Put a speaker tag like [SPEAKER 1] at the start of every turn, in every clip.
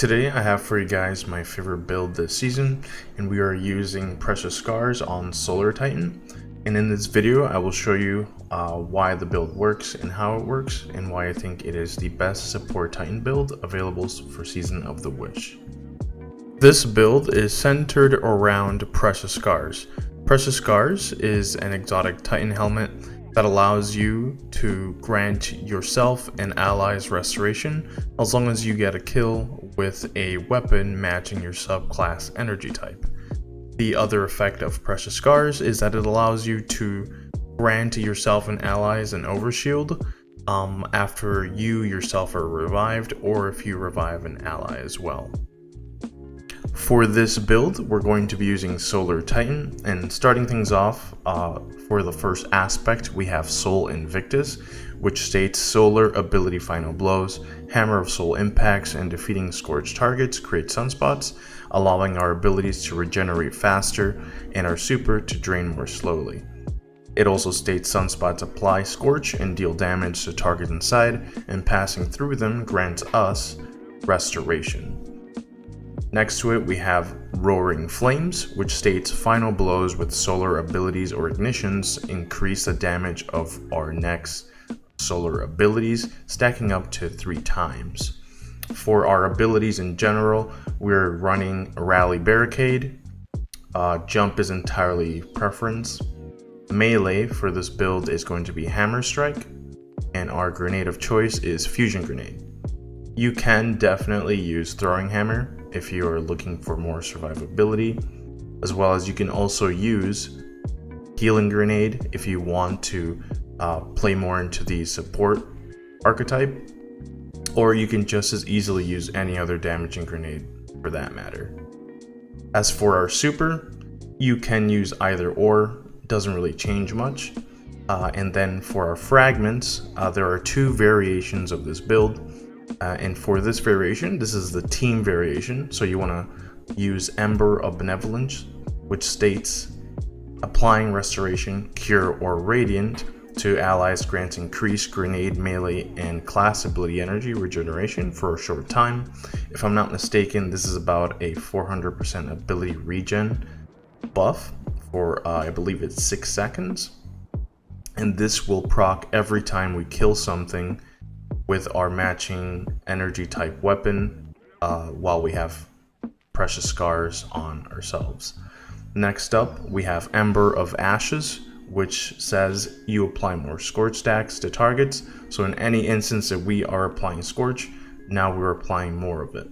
[SPEAKER 1] Today I have for you guys my favorite build this season, and we are using Precious Scars on Solar Titan. And in this video I will show you why the build works and how it works, and why I think it is the best support Titan build available for Season of the Witch. This build is centered around Precious Scars. Precious Scars is an exotic Titan helmet that allows you to grant yourself and allies restoration as long as you get a kill with a weapon matching your subclass energy type. The other effect of Precious Scars is that it allows you to grant yourself and allies an overshield after you yourself are revived, or if you revive an ally as well. For this build, we're going to be using Solar Titan, and starting things off, for the first aspect, we have Soul Invictus, which states Solar Ability Final Blows, Hammer of Soul Impacts, and defeating scorched targets create sunspots, allowing our abilities to regenerate faster and our super to drain more slowly. It also states sunspots apply scorch and deal damage to targets inside, and passing through them grants us restoration. Next to it, we have Roaring Flames, which states final blows with solar abilities or ignitions increase the damage of our next solar abilities, stacking up to 3 times. For our abilities in general, we're running Rally Barricade. Jump is entirely preference. Melee for this build is going to be Hammer Strike, and our grenade of choice is Fusion Grenade. You can definitely use Throwing Hammer if you are looking for more survivability, as well as you can also use Healing Grenade if you want to play more into the support archetype, or you can just as easily use any other damaging grenade for that matter. As for our super, you can use either or, doesn't really change much. And then for our fragments, there are 2 variations of this build. And for this variation, this is the team variation, so you want to use Ember of Benevolence, which states applying restoration, cure, or radiant to allies grants increased grenade, melee, and class ability energy regeneration for a short time. If I'm not mistaken, this is about a 400% ability regen buff for I believe it's 6 seconds, and this will proc every time we kill something with our matching energy type weapon while we have Precious Scars on ourselves. Next up, we have Ember of Ashes, which says you apply more Scorch stacks to targets. So in any instance that we are applying Scorch, now we're applying more of it.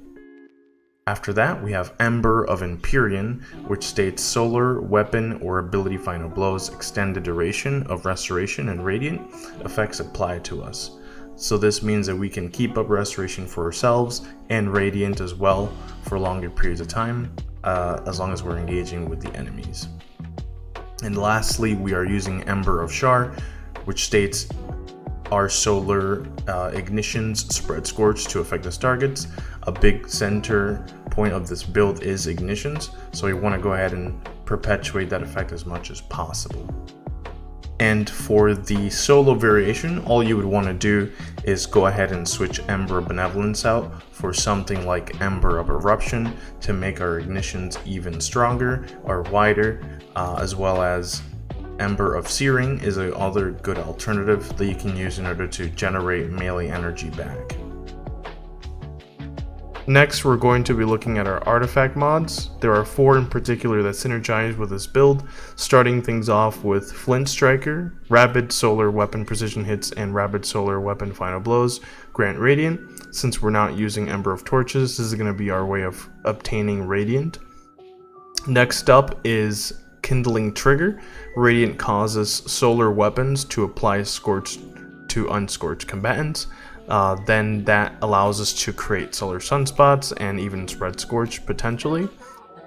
[SPEAKER 1] After that, we have Ember of Empyrean, which states solar, weapon, or ability final blows extend the duration of restoration and radiant effects applied to us. So this means that we can keep up restoration for ourselves and radiant as well for longer periods of time, as long as we're engaging with the enemies. And lastly, we are using Ember of Char, which states our solar ignitions spread scorch to affect the targets. A big center point of this build is ignitions, so we want to go ahead and perpetuate that effect as much as possible. And for the solo variation, all you would want to do is go ahead and switch Ember of Benevolence out for something like Ember of Eruption to make our ignitions even stronger or wider, as well as Ember of Searing is another good alternative that you can use in order to generate melee energy back. Next, we're going to be looking at our artifact mods. There are 4 in particular that synergize with this build, starting things off with Flint Striker. Rapid solar weapon precision hits and rapid solar weapon final blows grant radiant. Since we're not using Ember of Torches, this is going to be our way of obtaining radiant. Next up is Kindling Trigger. Radiant causes solar weapons to apply scorch to unscorched combatants. Then that allows us to create solar sunspots and even spread scorch potentially.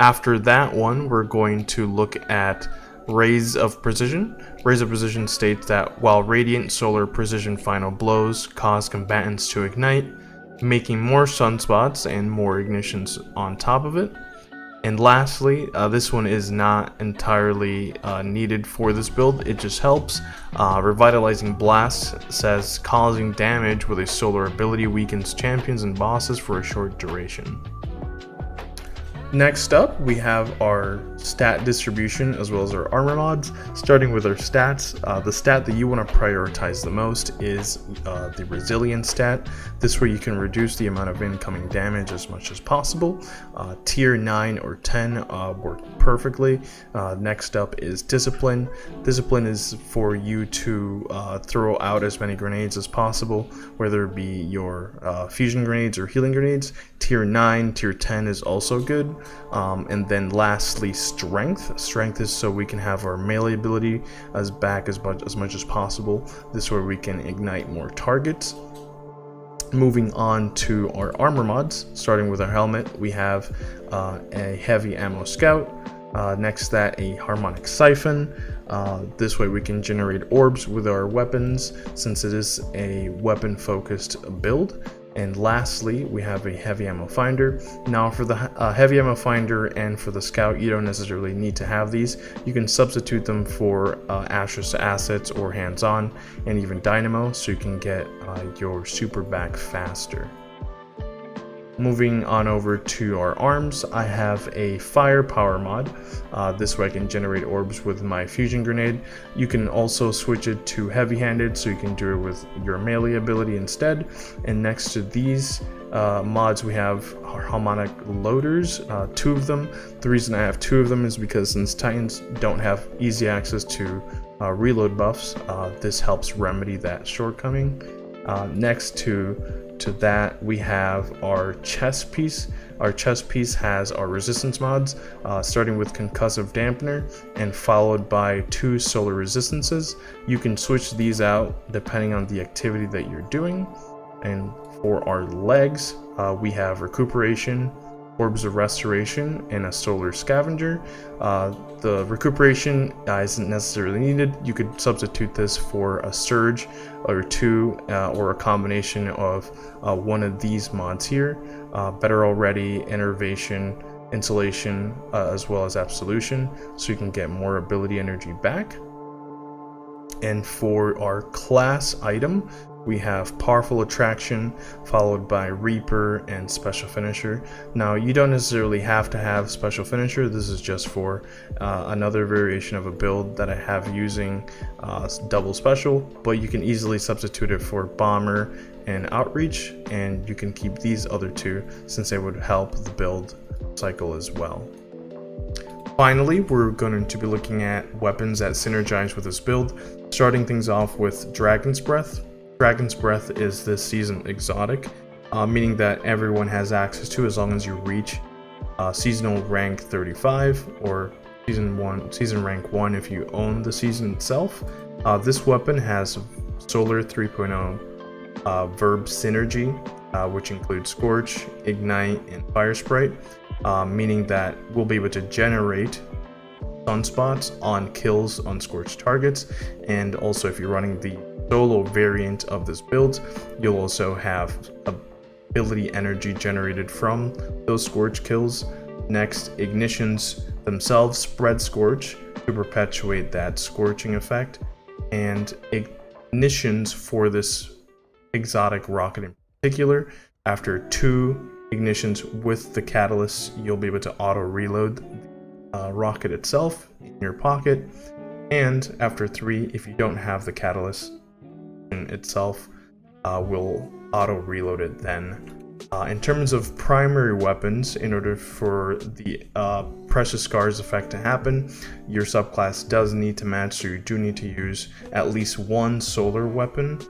[SPEAKER 1] After that one, we're going to look at Rays of Precision. Rays of Precision states that while radiant solar precision final blows cause combatants to ignite, making more sunspots and more ignitions on top of it. And lastly, this one is not entirely needed for this build, it just helps. Revitalizing Blast says causing damage with a solar ability weakens champions and bosses for a short duration. Next up, we have our stat distribution as well as our armor mods. Starting with our stats, the stat that you want to prioritize the most is the resilience stat. This way you can reduce the amount of incoming damage as much as possible. Tier 9 or 10 work perfectly. Next up is discipline. Discipline is for you to throw out as many grenades as possible, whether it be your fusion grenades or healing grenades. Tier 9, tier 10 is also good. And then lastly, strength. Strength is so we can have our melee ability as much as possible. This way we can ignite more targets. Moving on to our armor mods, starting with our helmet, we have a heavy ammo scout. Next that, a harmonic siphon. This way we can generate orbs with our weapons since it is a weapon focused build. And lastly, we have a heavy ammo finder. Now for the heavy ammo finder and for the scout, you don't necessarily need to have these. You can substitute them for Ashes to assets or hands-on and even dynamo, so you can get your super back faster. Moving on over to our arms, I have a firepower mod. This way I can generate orbs with my fusion grenade. You can also switch it to heavy-handed, so you can do it with your melee ability instead. And next to these mods, we have harmonic loaders, 2 of them. The reason I have 2 of them is because since Titans don't have easy access to reload buffs, this helps remedy that shortcoming. Next to that, we have our chest piece. Our chest piece has our resistance mods, starting with concussive dampener and followed by 2 solar resistances. You can switch these out depending on the activity that you're doing. And for our legs, we have recuperation, orbs of restoration, and a solar scavenger. The recuperation isn't necessarily needed. You could substitute this for a surge or 2, or a combination of one of these mods here. Better Already, Enervation, Insulation, as well as Absolution, so you can get more ability energy back. And for our class item, we have Powerful Attraction, followed by Reaper and Special Finisher. Now, you don't necessarily have to have Special Finisher. This is just for another variation of a build that I have using double special, but you can easily substitute it for Bomber and Outreach, and you can keep these other 2 since they would help the build cycle as well. Finally, we're going to be looking at weapons that synergize with this build, starting things off with Dragon's Breath. Dragon's Breath is this season exotic, meaning that everyone has access to as long as you reach seasonal rank 35 or season rank 1 if you own the season itself. This weapon has Solar 3.0 verb synergy, which includes Scorch, Ignite, and Fire Sprite, meaning that we'll be able to generate sunspots on kills on scorched targets. And also, if you're running the solo variant of this build, you'll also have ability energy generated from those scorch kills. Next, ignitions themselves spread scorch to perpetuate that scorching effect, and ignitions for this exotic rocket in particular, after 2 ignitions with the catalyst, you'll be able to auto reload the rocket itself in your pocket, and after 3, if you don't have the catalyst itself, will auto reload it then. In terms of primary weapons, in order for the Precious Scars effect to happen, your subclass does need to match, so you do need to use at least 1 solar weapon.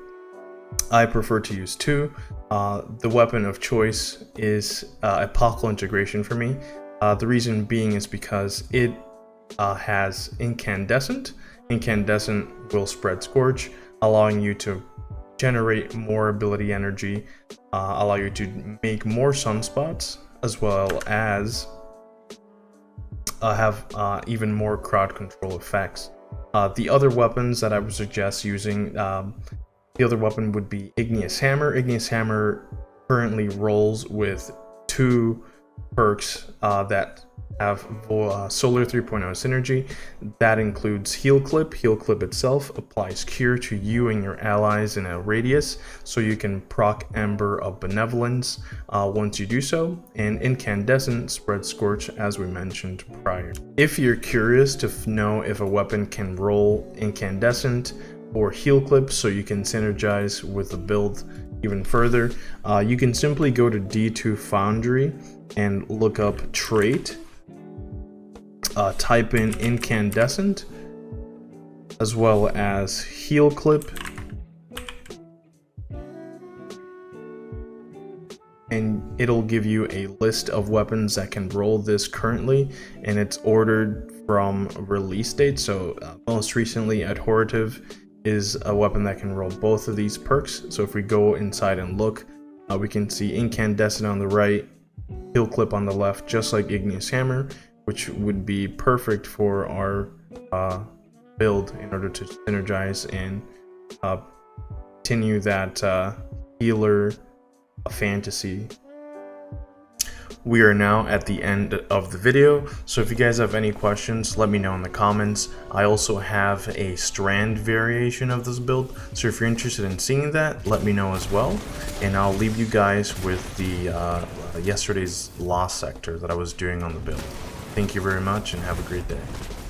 [SPEAKER 1] I prefer to use 2. The weapon of choice is Apocalypse Integration for me. The reason being is because it has Incandescent. Incandescent will spread Scorch, allowing you to generate more ability energy, allow you to make more sunspots, as well as have even more crowd control effects. The other weapons that I would suggest using, the other weapon would be Igneous Hammer. Igneous Hammer currently rolls with 2 perks that have Solar 3.0 synergy. That includes Heal Clip. Heal Clip itself applies Cure to you and your allies in a radius, so you can proc Ember of Benevolence once you do so, and Incandescent spreads Scorch as we mentioned prior. If you're curious to know if a weapon can roll Incandescent or Heal Clip so you can synergize with the build even further, you can simply go to D2 Foundry and look up trait, type in Incandescent as well as Heal Clip, and it'll give you a list of weapons that can roll this currently, and it's ordered from release date. So most recently Adhorative is a weapon that can roll both of these perks. So if we go inside and look, we can see Incandescent on the right, Heal Clip on the left, just like Igneous Hammer, which would be perfect for our build in order to synergize and continue that healer fantasy. We are now at the end of the video, so if you guys have any questions, let me know in the comments. I also have a strand variation of this build, so if you're interested in seeing that, let me know as well. And I'll leave you guys with the yesterday's lost sector that I was doing on the build. Thank you very much and have a great day.